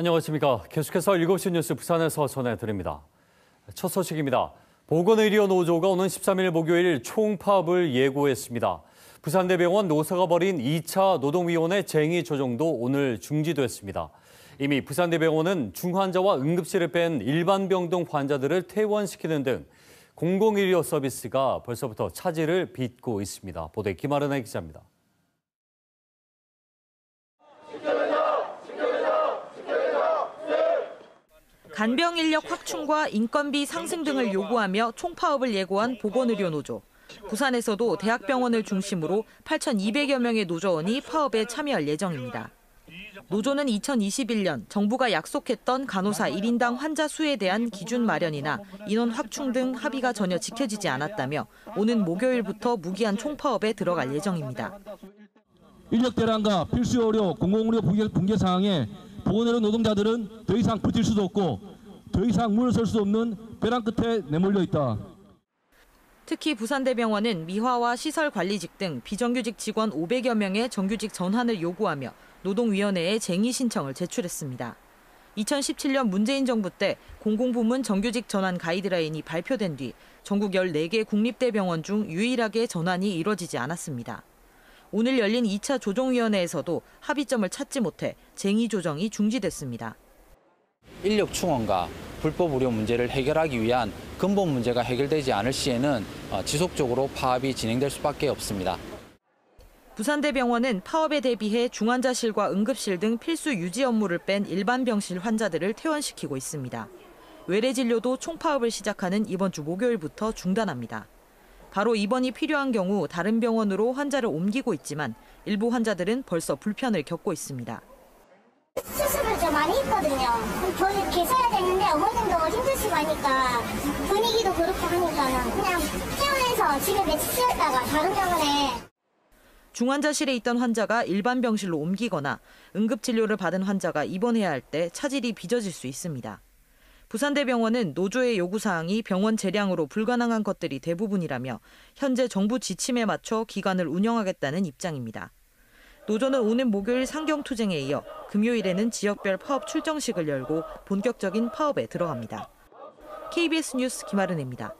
안녕하십니까. 계속해서 7시 뉴스 부산에서 전해드립니다. 첫 소식입니다. 보건의료노조가 오는 13일 목요일 총파업을 예고했습니다. 부산대병원 노사가 벌인 2차 노동위원회 쟁의 조정도 오늘 중지됐습니다. 이미 부산대병원은 중환자와 응급실을 뺀 일반 병동 환자들을 퇴원시키는 등 공공의료 서비스가 벌써부터 차질을 빚고 있습니다. 보도에 김아른의 기자입니다. 간병 인력 확충과 인건비 상승 등을 요구하며 총파업을 예고한 보건의료노조. 부산에서도 대학병원을 중심으로 8,200여 명의 노조원이 파업에 참여할 예정입니다. 노조는 2021년 정부가 약속했던 간호사 1인당 환자 수에 대한 기준 마련이나 인원 확충 등 합의가 전혀 지켜지지 않았다며 오는 목요일부터 무기한 총파업에 들어갈 예정입니다. 인력 대란과 필수 의료, 공공의료 붕괴 상황에 보건의료 노동자들은 더 이상 버틸 수도 없고 더 이상 물러설 수 없는 벼랑 끝에 내몰려 있다. 특히 부산대병원은 미화와 시설관리직 등 비정규직 직원 500여 명의 정규직 전환을 요구하며 노동위원회에 쟁의 신청을 제출했습니다. 2017년 문재인 정부 때 공공부문 정규직 전환 가이드라인이 발표된 뒤 전국 14개 국립대병원 중 유일하게 전환이 이뤄지지 않았습니다. 오늘 열린 2차 조정위원회에서도 합의점을 찾지 못해 쟁의 조정이 중지됐습니다. 인력 충원과 불법 의료 문제를 해결하기 위한 근본 문제가 해결되지 않을 시에는 지속적으로 파업이 진행될 수밖에 없습니다. 부산대병원은 파업에 대비해 중환자실과 응급실 등 필수 유지 업무를 뺀 일반 병실 환자들을 퇴원시키고 있습니다. 외래 진료도 총파업을 시작하는 이번 주 목요일부터 중단합니다. 바로 입원이 필요한 경우 다른 병원으로 환자를 옮기고 있지만 일부 환자들은 벌써 불편을 겪고 있습니다. 수술을 좀 많이 했거든요. 더 계셔야 되는데 어머님도 힘드시고 하니까 분위기도 그렇고 하니까 그냥 퇴원해서 집에 며칠 쉬었다가 다른 병원에. 중환자실에 있던 환자가 일반 병실로 옮기거나 응급진료를 받은 환자가 입원해야 할 때 차질이 빚어질 수 있습니다. 부산대병원은 노조의 요구사항이 병원 재량으로 불가능한 것들이 대부분이라며 현재 정부 지침에 맞춰 기관을 운영하겠다는 입장입니다. 노조는 오는 목요일 상경투쟁에 이어 금요일에는 지역별 파업 출정식을 열고 본격적인 파업에 들어갑니다. KBS 뉴스 김아른입니다.